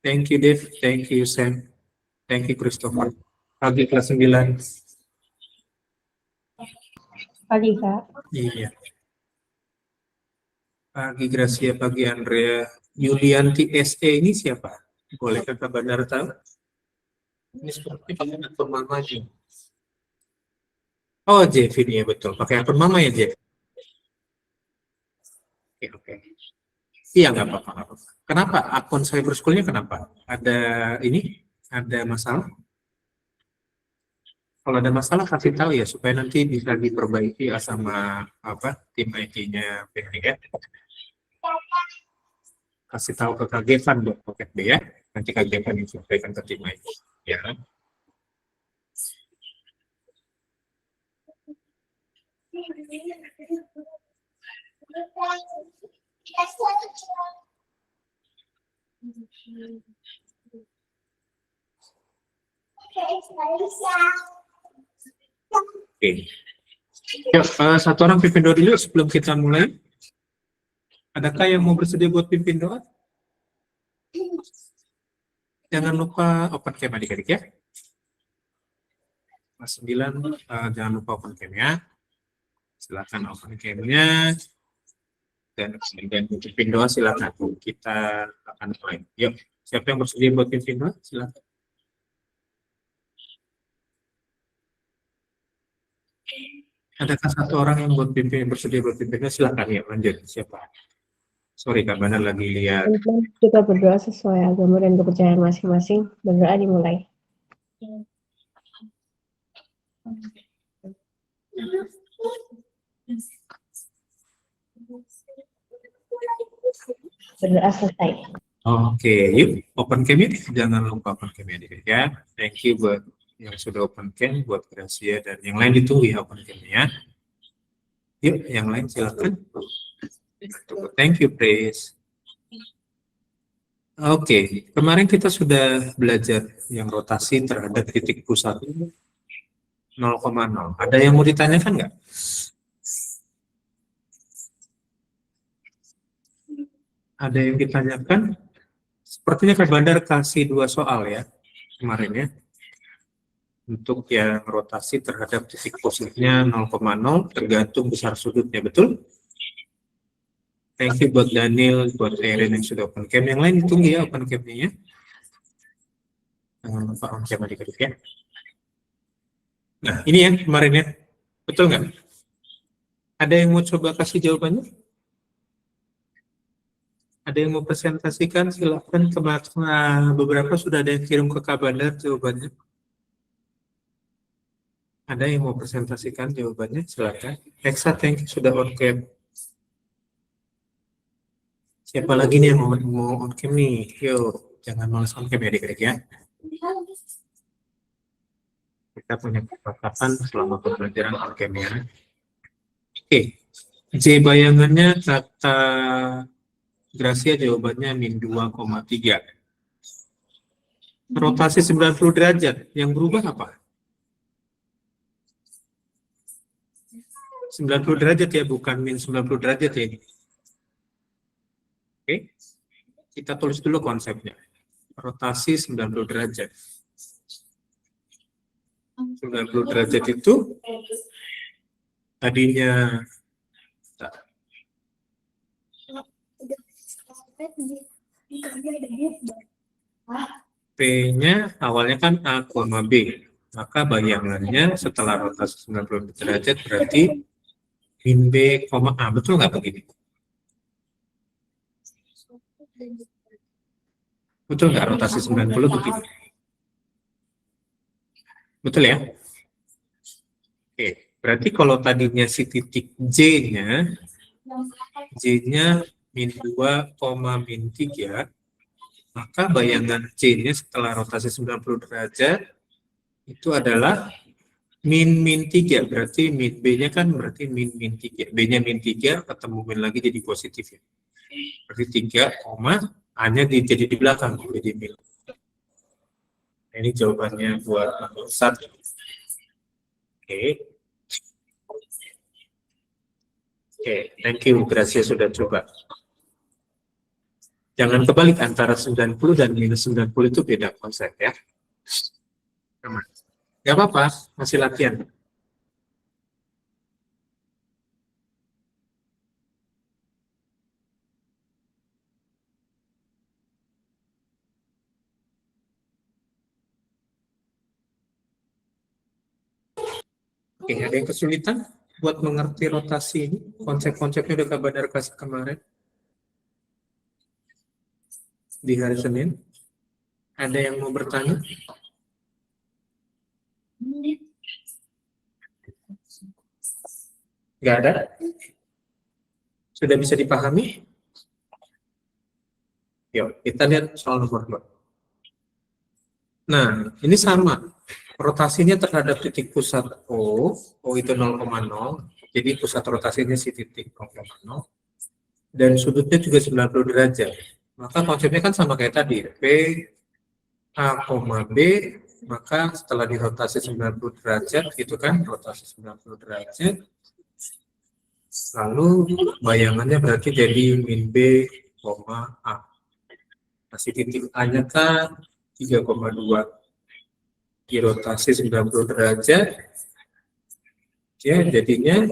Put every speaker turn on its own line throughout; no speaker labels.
Thank you, Dave. Thank you, Sam. Thank you, Christopher. Pagi kelas 9.
Pagi, Kak.
Iya. Pagi Gracia, pagi Andrea. Yulianti SE ini siapa? Boleh Kakak Bandar tahu? Ini seperti pakai akun mama aja. Oh, Jeff ini ya betul. Pakai akun mama ya, Jeff? Oke. Iya, nggak apa-apa. Nggak apa-apa. Kenapa? Akun cyber school-nya kenapa? Ada ini? Ada masalah? Kalau ada masalah kasih tahu ya supaya nanti bisa diperbaiki ya sama apa tim IT-nya PTN. Kasih tahu ke Kak Gevan buat Pocket B ya. Nanti Kak Gevan yang sampaikan ke tim IT. Ya. Oke. Yuk, satu orang pimpin doa dulu sebelum kita mulai. Adakah yang mau bersedia buat pimpin doa? Jangan lupa open cam adik-adik ya. Kelas 9, jangan lupa open cam ya. Silakan open cam-nya. Dan pimpin doa silakan. Kita akan mulai. Yuk, siapa yang bersedia buat pimpin doa? Silakan. Adakah satu orang yang buat pimpin bersedia buat pimpinnya? Silakan ya, lanjut. Siapa? Sorry Kak Bana lagi lihat.
Kita berdoa sesuai agama dan kepercayaan masing-masing. Berdoa dimulai. Berdoa selesai.
Oke, yuk open cam yuk. Jangan lupa open cam ya. Thank you buat yang sudah open cam, buat Gracia dan yang lain ditunggu ya open cam-nya. Yuk, yang lain silakan. Thank you, Praise. Oke, kemarin kita sudah belajar yang rotasi terhadap titik pusat 0,0. Ada yang mau ditanyakan nggak? Ada yang ditanyakan? Sepertinya Kak Bandar kasih 2 soal ya kemarin ya. Untuk yang rotasi terhadap titik pusatnya 0,0 tergantung besar sudutnya, betul? Thank you buat Daniel, buat Erin yang sudah open cam. Yang lain ditunggu ya open cam-nya ya. Jangan lupa on cam adik-adik ya. Nah, ini ya kemarin ya. Betul nggak? Ada yang mau coba kasih jawabannya? Ada yang mau presentasikan? Silakan. Kemarin beberapa sudah ada yang kirim ke Kak Bandar jawabannya. Ada yang mau presentasikan jawabannya? Silakan. Hexa, thank you sudah on cam. Siapa lagi nih yang mau on cam nih? Yuk, jangan males on cam ya adik-adik ya. Kita punya kesempatan selama pembelajaran on cam ya. Oke, J bayangannya kata Gracia jawabannya min 2,3. Rotasi 90 derajat, yang berubah apa? 90 derajat ya, bukan min 90 derajat ya ini. Oke, kita tulis dulu konsepnya. Rotasi 90 derajat. 90 derajat itu tadinya P-nya awalnya kan A, B. Maka bayangannya setelah rotasi 90 derajat berarti min B, A. Betul nggak begini? Betul nggak rotasi 90 begini? Betul ya? Oke, berarti kalau tadinya si titik J-nya min 2, min 3, maka bayangan C-nya setelah rotasi 90 derajat itu adalah min 3, berarti min B-nya kan berarti min 3. B-nya min 3, ketemu min lagi jadi positif ya. Berarti 3, A-nya jadi di belakang, jadi min. Ini jawabannya buat nomor 1. Oke. Oke, thank you. Gracia sudah coba. Jangan kebalik, antara 90 dan minus 90 itu beda konsep ya. Gak apa-apa, masih latihan. Oke, ada yang kesulitan buat mengerti rotasi ini? Konsep-konsepnya udah Kak Badar kasih kemarin di hari Senin. Ada yang mau bertanya? Nggak ada? Sudah bisa dipahami? Yuk, kita lihat soal nomor 2. Nah, ini sama. Rotasinya terhadap titik pusat O itu 0,0. Jadi pusat rotasinya si titik 0,0. Dan sudutnya juga 90 derajat. Maka konsepnya kan sama kayak tadi. P, A, B, maka setelah dirotasi 90 derajat, gitu kan, rotasi 90 derajat, lalu bayangannya berarti jadi min B, A. Masih titik A-nya kan 3,2. Dirotasi 90 derajat, ya jadinya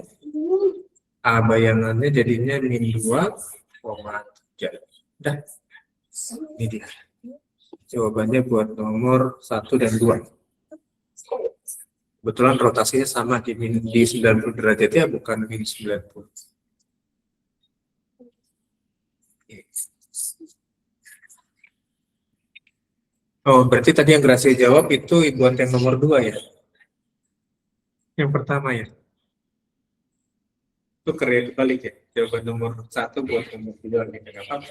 A bayangannya jadinya min 2,3. Udah, ini dia. Jawabannya buat nomor 1 dan 2. Kebetulan rotasinya sama di 90 derajat ya, bukan min 90. Oh, berarti tadi yang Gracia jawab itu buat yang nomor 2 ya? Yang pertama ya? Itu keren balik ya? Jawaban nomor 1 buat nomor 2 gitu, nggak apa-apa.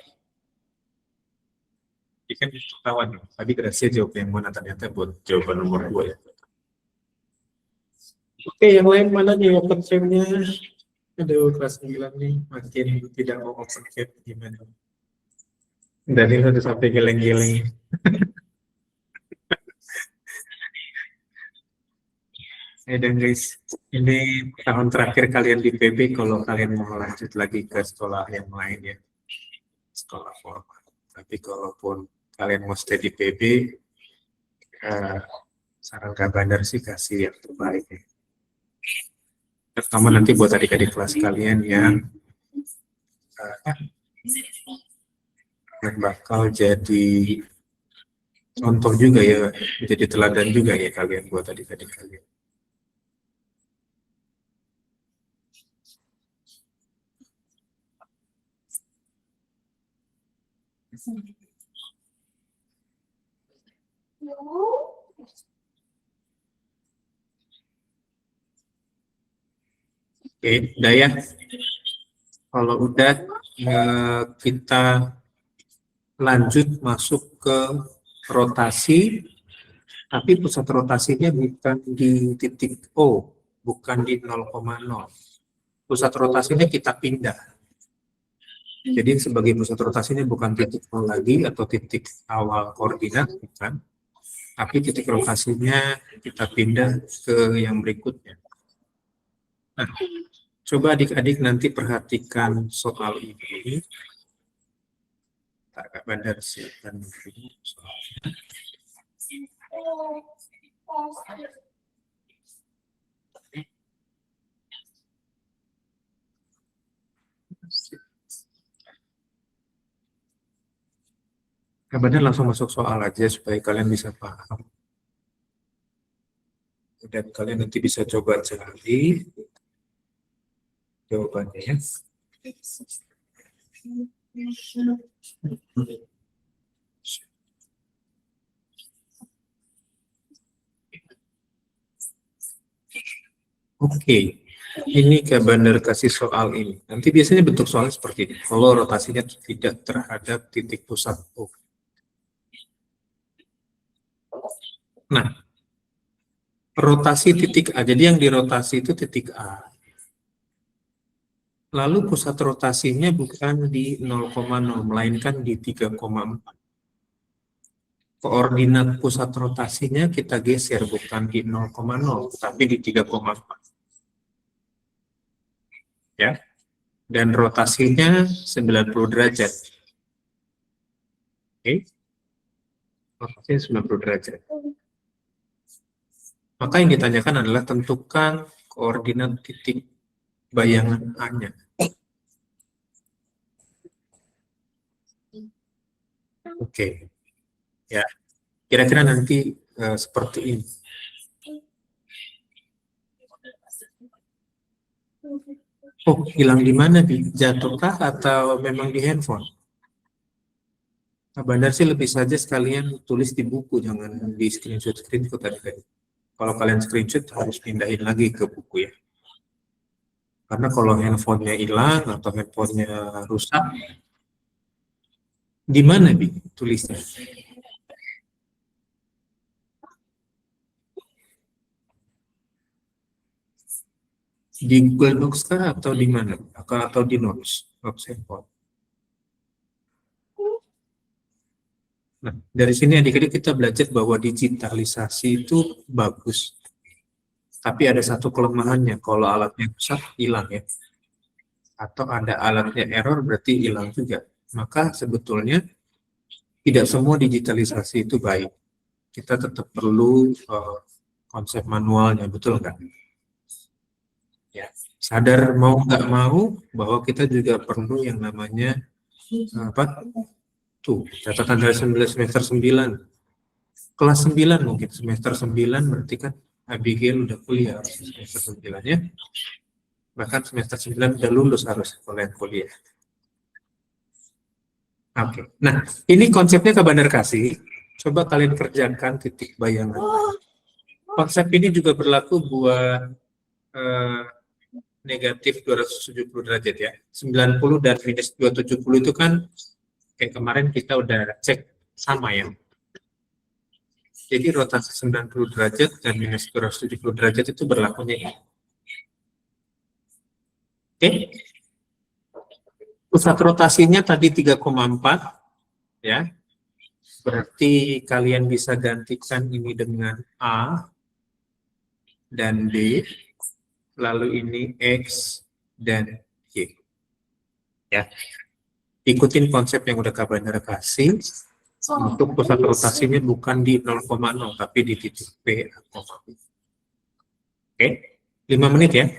Ini kan ketahuan. Tadi Gracia jawab yang mana, ternyata buat jawaban nomor 2 ya. Oke, yang lain mana nih open cam-nya? Aduh, kelas 9 nih makin tidak mau open cam, gimana? Dan ini udah sampai geleng-geleng. Dan guys, ini tahun terakhir kalian di PB. Kalau kalian mau lanjut lagi ke sekolah yang lain ya, sekolah formal. Tapi kalaupun kalian mau stay di PB, saran Kak Bandar sih kasih yang terbaik ya. Terutama nanti buat adik-adik kelas kalian yang bakal jadi contoh juga ya, jadi teladan juga ya kalian buat adik-adik kalian. Oke, udah ya. Kalau udah, kita lanjut masuk ke rotasi, tapi pusat rotasinya bukan di titik O, bukan di 0,0. Pusat rotasinya kita pindah. Jadi sebagai pusat rotasinya bukan titik O lagi atau titik awal koordinat, bukan. Tapi titik rotasinya kita pindah ke yang berikutnya. Nah, coba adik-adik nanti perhatikan soal ini. Kak Bandar siapkan soalnya. Kak Bandar langsung masuk soal aja supaya kalian bisa paham. Dan kalian nanti bisa coba cari jawabannya ya. Oke, ini Kak Bandar kasih soal ini. Nanti biasanya bentuk soalnya seperti ini. Kalau rotasinya tidak terhadap titik pusat O. Nah, rotasi titik A. Jadi yang dirotasi itu titik A. Lalu pusat rotasinya bukan di 0,0, melainkan di 3,4. Koordinat pusat rotasinya kita geser, bukan di 0,0, tapi di 3,4. Ya. Dan rotasinya 90 derajat. Oke, rotasinya 90 derajat. Maka yang ditanyakan adalah tentukan koordinat titik bayangan A-nya. Oke, ya. Kira-kira nanti seperti ini. Oh, hilang di mana, Bi? Jatuhkah atau memang di handphone? Nah, Bandar sih lebih saja sekalian tulis di buku, jangan di screenshot tadi. Kalau kalian screenshot harus pindahin lagi ke buku ya. Karena kalau handphonenya hilang atau handphonenya rusak, di mana, Bi, tulisnya? Di Google Docs kah atau di mana? Atau di Notes? Notes handphone. Nah, dari sini adik-adik kita belajar bahwa digitalisasi itu bagus. Tapi ada satu kelemahannya, kalau alatnya rusak, hilang ya. Atau ada alatnya error, berarti hilang juga. Maka sebetulnya tidak semua digitalisasi itu baik. Kita tetap perlu konsep manualnya, betul nggak? Ya. Sadar mau nggak mau bahwa kita juga perlu yang namanya apa? Tuh, catatan dari semester 9. Kelas 9 mungkin, semester 9 berarti kan Abigail udah kuliah semester 9 ya. Bahkan semester 9 udah lulus harus kuliah. Oke. Nah, ini konsepnya ke Bandar Kasih. Coba kalian kerjakan titik bayangan. Konsep ini juga berlaku buat eh, negatif 270 derajat ya. 90 dan minus 270 itu kan kayak kemarin kita udah cek sama ya. Jadi rotasi 90 derajat dan minus 270 derajat itu berlakunya ya. Oke. Pusat rotasinya tadi 3,4 ya. Berarti kalian bisa gantikan ini dengan A dan B, lalu ini X dan Y. Ya, ikutin konsep yang udah Kak Bandara kasih. Untuk pusat rotasinya bukan di 0,0, tapi di titik P atau B. Oke, 5 menit ya.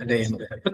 Ada yang udah dapat?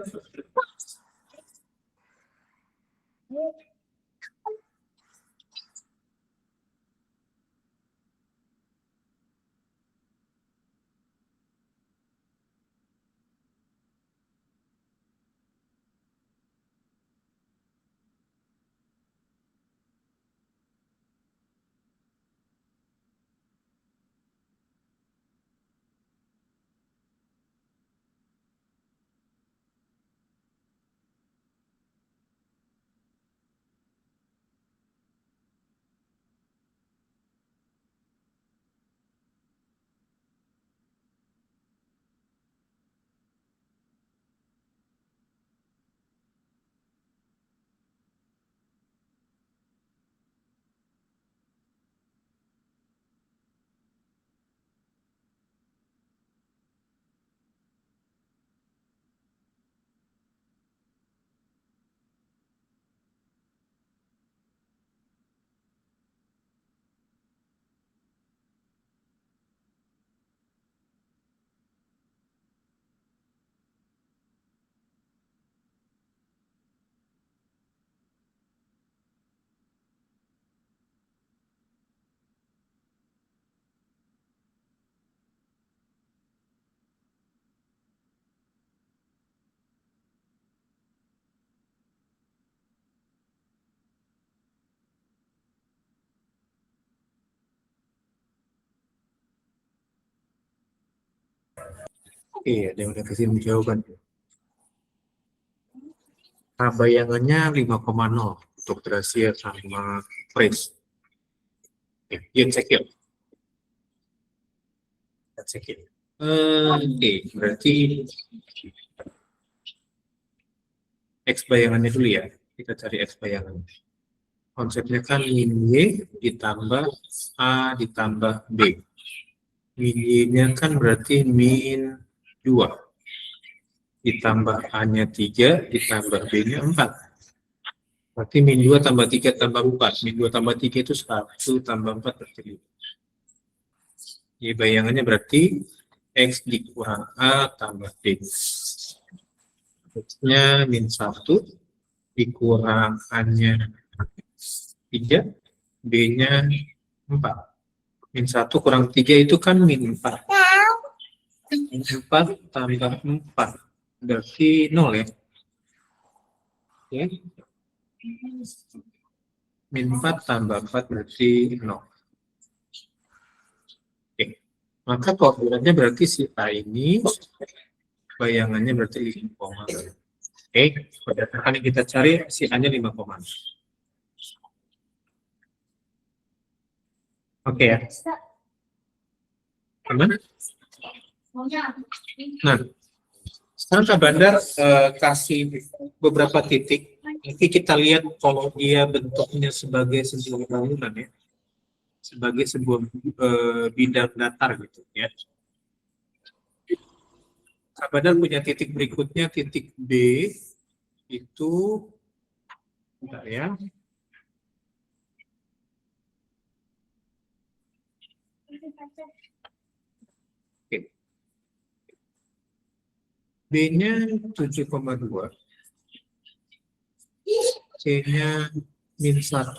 Oke, ada yang udah kasih jawaban. Nah, bayangannya 5,0 untuk Gracia sama Prince. Yuk cek yuk. Kita cek yuk. Oke, berarti X bayangannya dulu ya. Kita cari X bayangan. Konsepnya kan min Y ditambah A ditambah B. Min Y-nya kan berarti min 2. Ditambah A-nya 3, ditambah B-nya 4. Berarti min 2 tambah 3 tambah 4. Min 2 tambah 3 itu 1 tambah 4 berarti 5. Jadi bayangannya berarti X dikurang A tambah B. X-nya min 1 dikurang A-nya 3, B-nya 4. Min 1 kurang 3 itu kan min 4. Min 4 tambah 4. Berarti 0 ya. Ya. Min 4 tambah 4 berarti 0. Oke. Maka koordinatnya berarti si A ini bayangannya berarti 5, oke, berdasarkan yang kita cari si A-nya 5, oke ya, aman? Nah, sekarang Kak Bandar kasih beberapa titik. Nanti kita lihat kalau dia bentuknya sebagai sebuah bangunan ya, sebagai sebuah bidang datar gitu ya. Kak Bandar punya titik berikutnya, titik B itu, bentar ya. Oke. B-nya 7,2, C-nya min 1,4,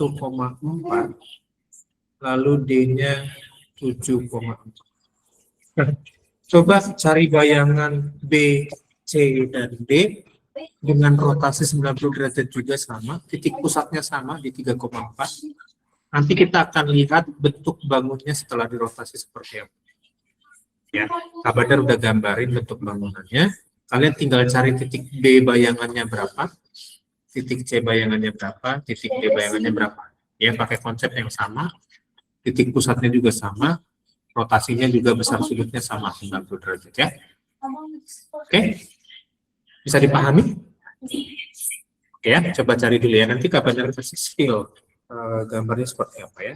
lalu D-nya 7,4. Nah, coba cari bayangan B, C, dan D dengan rotasi 90 derajat juga sama, titik pusatnya sama di 3,4. Nanti kita akan lihat bentuk bangunnya setelah dirotasi seperti apa. Ya, Kak Badar udah gambarin bentuk bangunannya. Kalian tinggal cari titik B bayangannya berapa, titik C bayangannya berapa, titik D bayangannya berapa. Ya, pakai konsep yang sama, titik pusatnya juga sama, rotasinya juga besar sudutnya sama 90 derajat ya. Oke, bisa dipahami? Oke ya, coba cari dulu ya. Nanti kapan kasih skill gambarnya seperti apa ya.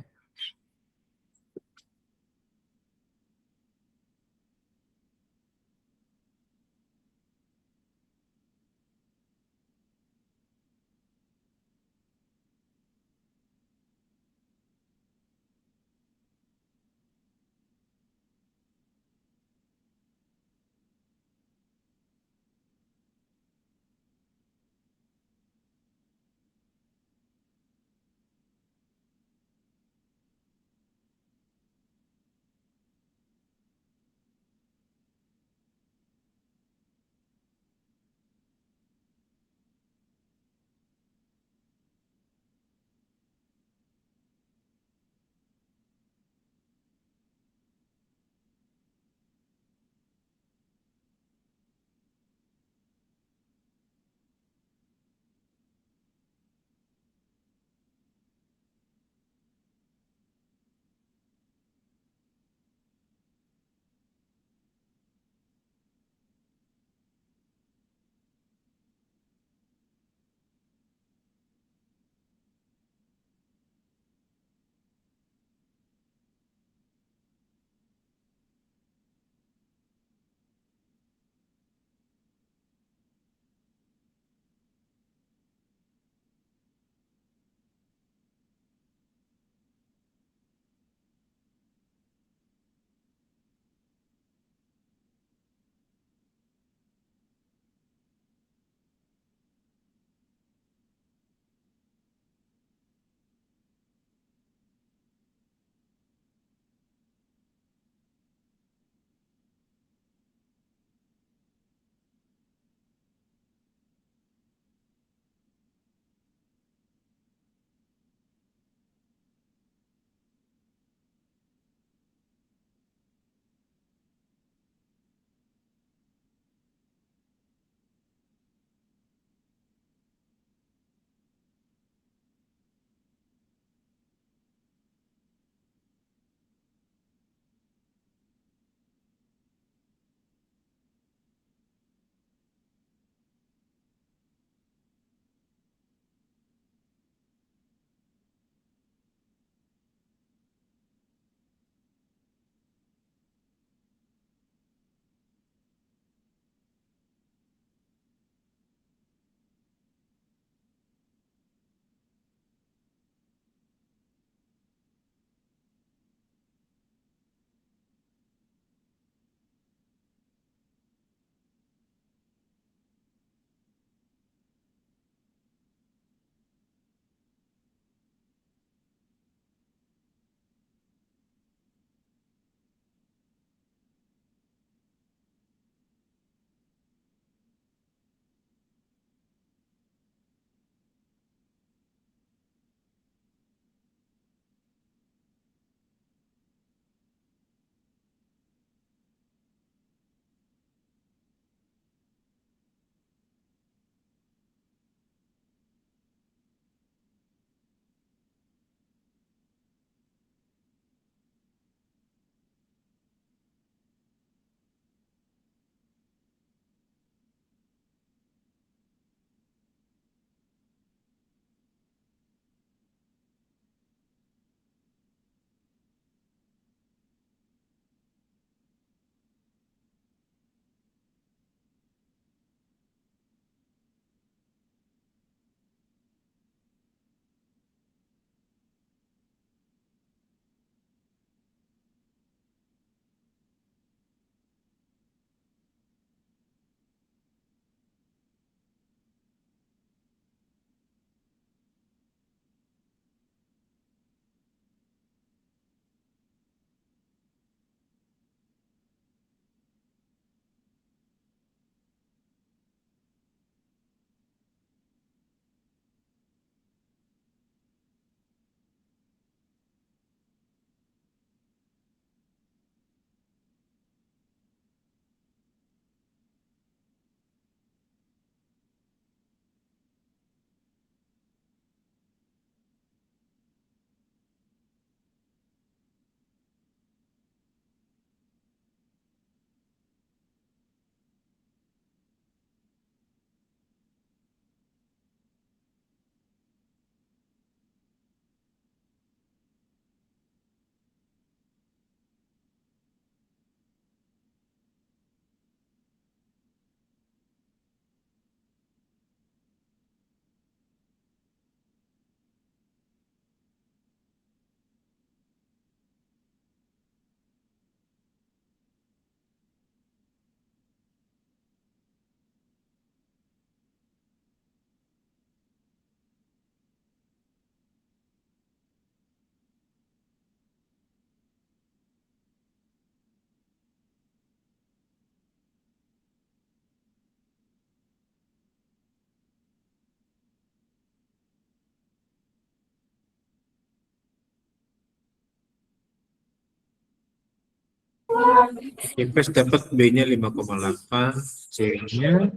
Invest dapat B-nya 5,8, C-nya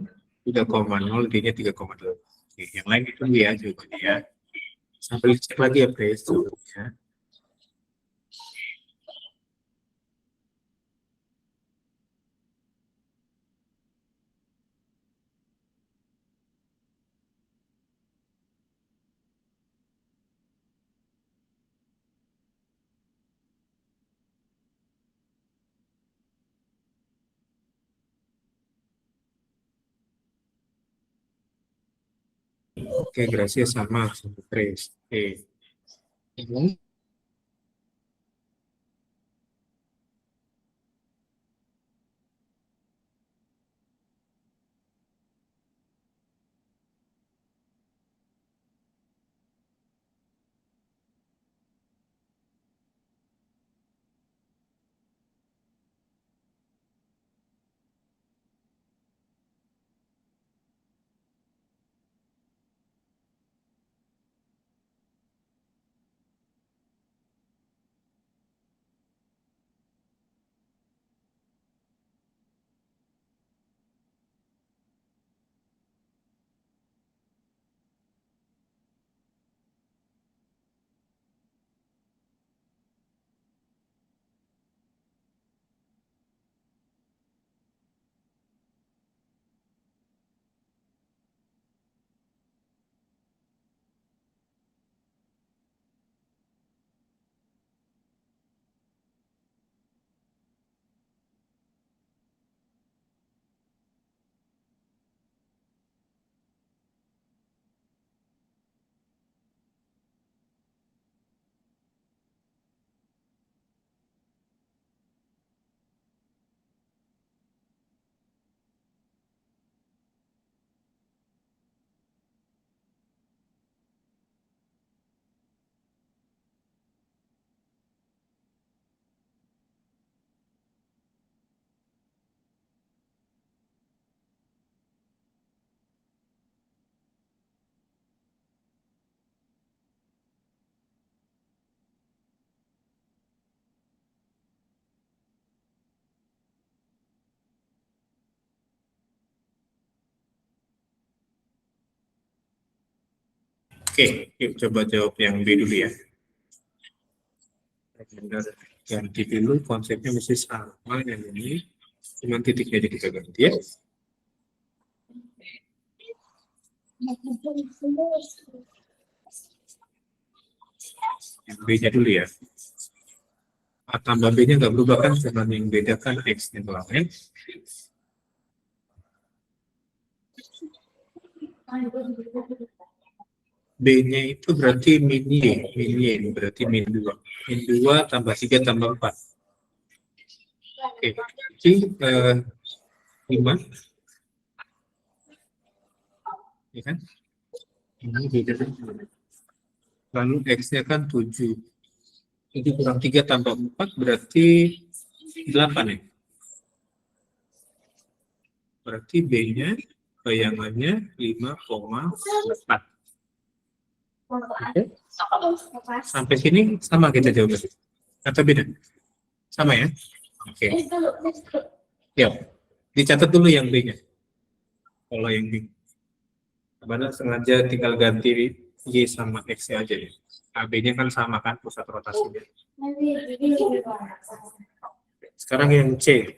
3,0, D-nya 3,8. Oke, yang lain itu ya jawabannya ya. Sambil cek lagi ya, Pres. Ya. Oke, Gracia sama Pres. Oke. Oke, yuk coba jawab yang B dulu ya. Benar, ganti dulu konsepnya mesti sama yang ini, cuma titiknya aja kita ganti ya. Yang B-nya dulu ya. A tambah B-nya nggak berubah kan, cuma yang beda kan X-nya doang ya. B-nya itu berarti min Y berarti min 2. Min 2 tambah 3 tambah 4. Oke, jadi 5. Ya kan? Ini beda kan? Lalu X-nya kan 7. Jadi kurang 3 tambah 4 berarti 8 ya. Berarti B-nya bayangannya 5,4. Oke. Sampai sini sama kita jawabnya. Atau beda? Sama ya? Oke. Ya. Dicatat dulu yang B-nya. Kalau yang B. Karena sengaja tinggal ganti Y sama X-nya aja ya. AB-nya kan sama kan pusat rotasinya. Sekarang yang C.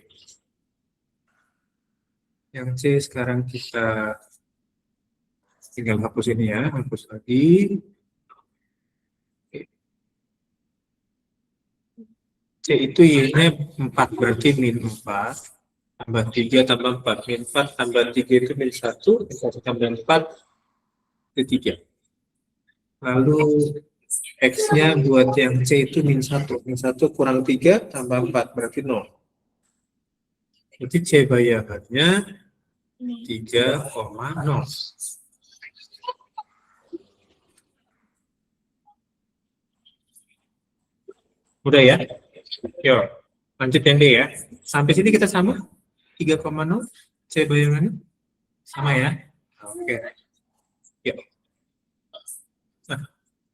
Yang C sekarang kita tinggal hapus ini ya, hapus lagi. C itu Y-nya 4, berarti min 4. Tambah 3 tambah 4. Min 4 tambah 3 itu min 1. Min 1 tambah 4 itu 3. Lalu X-nya buat yang C itu min 1. Min 1 kurang 3 tambah 4 berarti 0. Jadi C bayangannya 3,0. Udah ya? Yuk, lanjut yang D ya. Sampai sini kita sama? 3,0. C bayangannya? Sama ya? Oke. Yuk. Nah,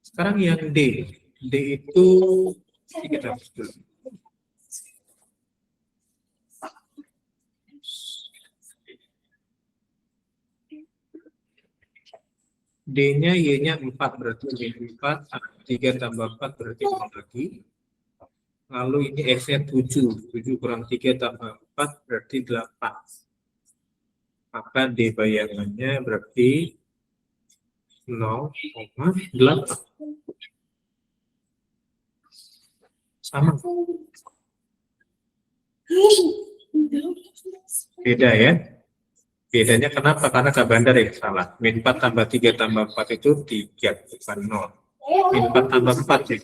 sekarang yang D. D itu kita hapus dulu. D-nya, Y-nya 4, berarti min 4, 3 tambah 4 berarti 0 lagi. Lalu ini X-nya 7, 7 kurang 3 tambah 4 berarti 8. Maka D bayangannya berarti 0,8. Sama. Beda ya. Bedanya kenapa? Karena Kak Bandar yang salah. Min 4 tambah 3 tambah 4 itu 3, bukan 0. Min 4 tambah 4 ya.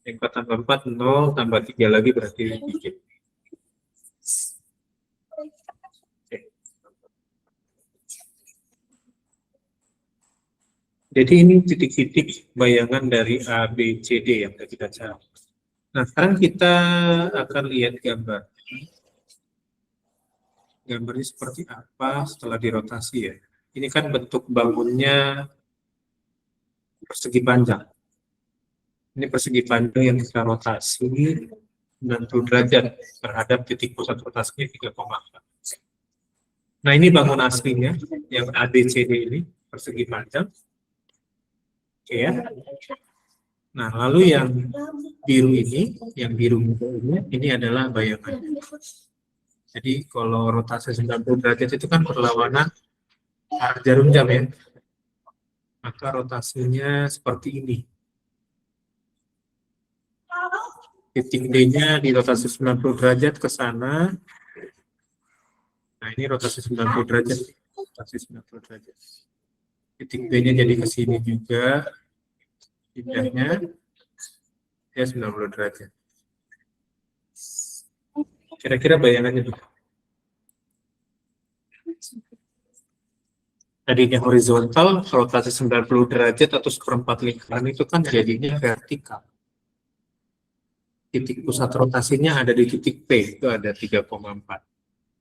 Min 4 tambah 4, 0 tambah 3 lagi berarti 3. Jadi ini titik-titik bayangan dari A, B, C, D yang kita cari. Nah, sekarang kita akan lihat gambar. Gambarnya seperti apa setelah dirotasi ya. Ini kan bentuk bangunnya persegi panjang. Ini persegi panjang yang kita rotasi 90 derajat terhadap titik pusat rotasinya 3,4. Nah, ini bangun aslinya yang ABCD ini persegi panjang. Oke ya. Nah, lalu yang biru ini, yang biru muda ini adalah bayangan. Jadi kalau rotasi 90 derajat itu kan berlawanan arah jarum jam ya. Maka rotasinya seperti ini. Titik D-nya di rotasi 90 derajat ke sana. Nah, ini rotasi 90 derajat. Rotasi 90 derajat. Titik B-nya jadi ke sini juga. Pindahnya ya 90 derajat. Kira-kira bayangannya tuh. Tadinya horizontal, rotasi 90 derajat atau seperempat lingkaran itu kan jadinya vertikal. Titik pusat rotasinya ada di titik P, itu ada 3,4.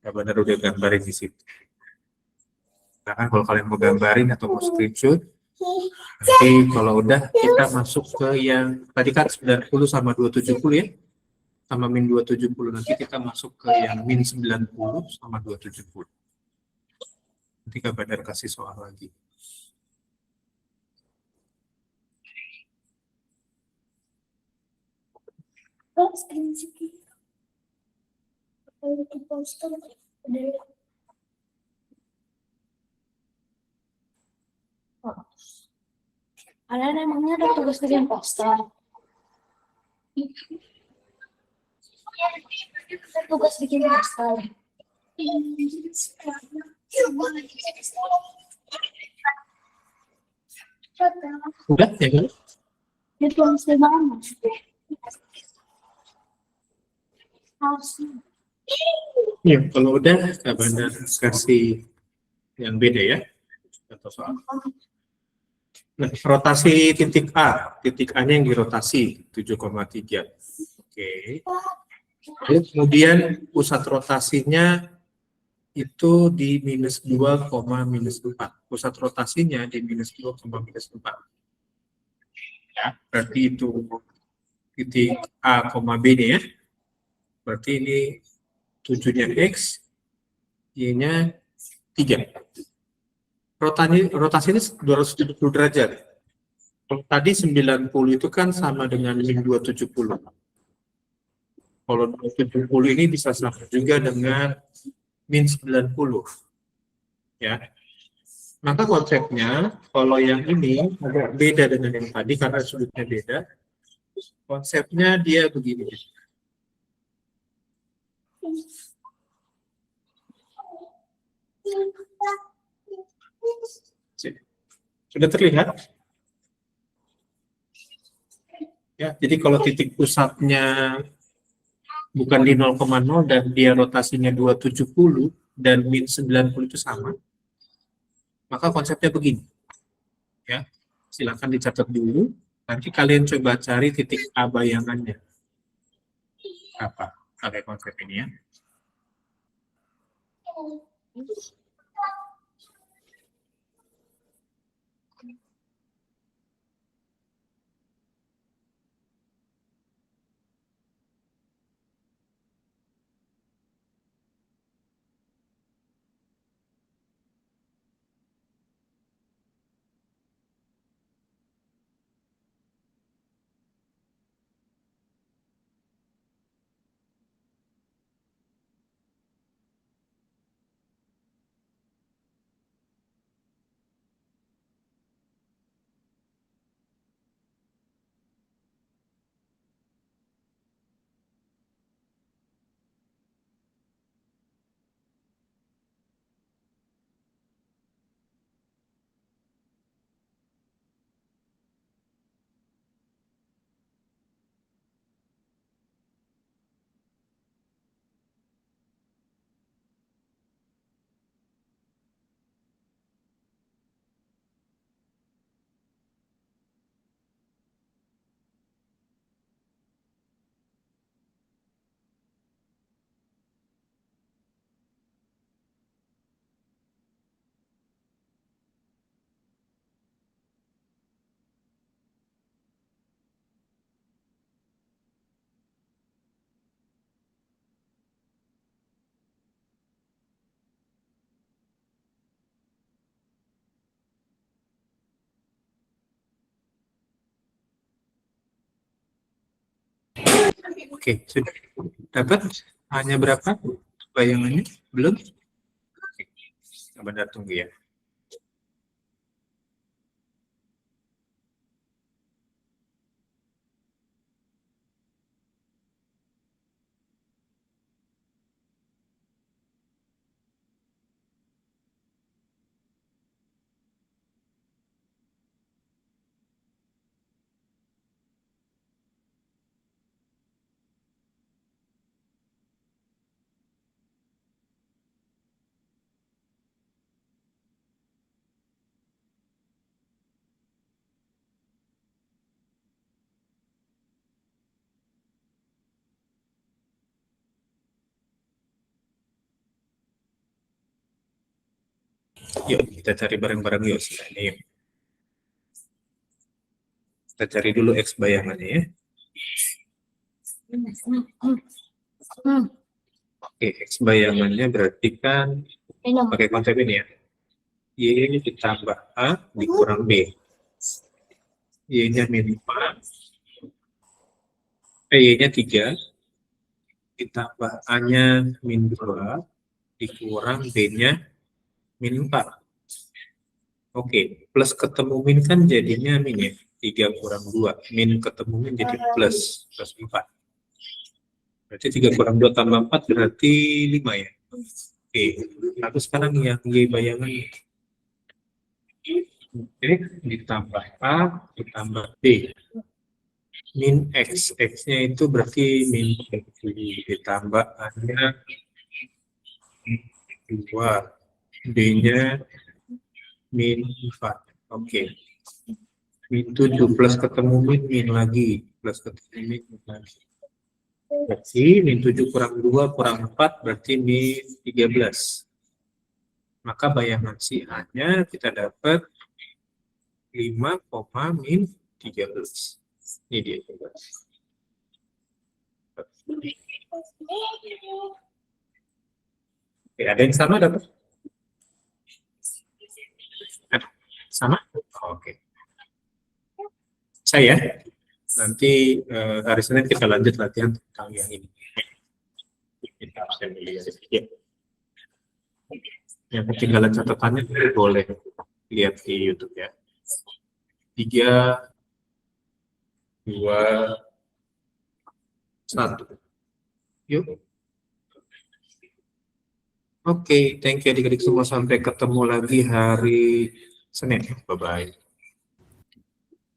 Ya benar udah gambarin di situ. Nah, kan kalau kalian mau gambarin atau mau screenshot, nanti kalau udah kita masuk ke yang tadi kan 90 sama 270 ya, sama min 270. Nanti kita masuk ke yang min 90 sama 270. Nanti Kak Badar kasih soal lagi.
Kalian emangnya ada tugas bikin poster? Tugas bikin poster.
Udah ya kan?
Itu harus banget.
Ya, kalau udah Kak Badar kasih yang beda ya. Atau soal. Nah, rotasi titik A, titik A-nya yang dirotasi 7,3. Oke. Kemudian pusat rotasinya itu di minus 2, minus 4. Pusat rotasinya di minus 2, minus 4. Ya, berarti itu titik A, B nya ya. Berarti ini 7-nya X, Y-nya 3. Rotasi ini 270 derajat. Kalau tadi 90 itu kan sama dengan min 270. Kalau 270 ini bisa sama juga dengan min 90. Ya. Maka konsepnya, kalau yang ini agak beda dengan yang tadi karena sudutnya beda. Konsepnya dia begini. Sudah terlihat? Ya, jadi kalau titik pusatnya bukan di 0,0 dan dia rotasinya 270 dan min 90 itu sama, maka konsepnya begini. Ya, silakan dicatat dulu. Nanti kalian coba cari titik A bayangannya. Apa? Pakai konsep ini ya. Oke, sudah. Dapat? Hanya berapa bayangannya? Belum? Oke. Sebentar, tunggu ya. Yuk, kita cari bareng-bareng yuk. Sini, yuk. Kita cari dulu X bayangannya ya. Oke, X bayangannya berarti kan pakai konsep ini ya. Y ditambah A dikurang B. Y-nya min 4. Y-nya 3. Ditambah A-nya min 2. Dikurang B-nya min 4. Oke, plus ketemu min kan jadinya min ya. 3 kurang 2. Min ketemu min jadi plus 4. Berarti 3 kurang 2 tambah 4 berarti 5 ya. Oke, lalu sekarang yang Y bayangan. Oke, ditambah A, ditambah B. Min X, X-nya itu berarti min 7, ditambah A-nya 2, B-nya min 4. Oke. Min 7 plus ketemu min lagi. Plus ketemu min lagi. Berarti min 7 kurang 2 kurang 4 berarti min 13. Maka bayangan si A-nya kita dapat 5, min 13. Ini dia. Oke, ada yang sama dapat? Sama? Oke. Saya nanti hari Senin kita lanjut latihan tentang yang ini. Kita absen dulu ya. Yang ketinggalan catatannya boleh lihat di YouTube ya. 3, 2, 1. Yuk. Oke, thank you adik-adik semua. Sampai ketemu lagi hari Senin. Bye-bye.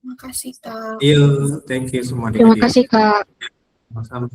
Makasih, Kak.
Yuk, thank you semua
Terima
adik-adik.
kasih, Kak.
Sama-sama.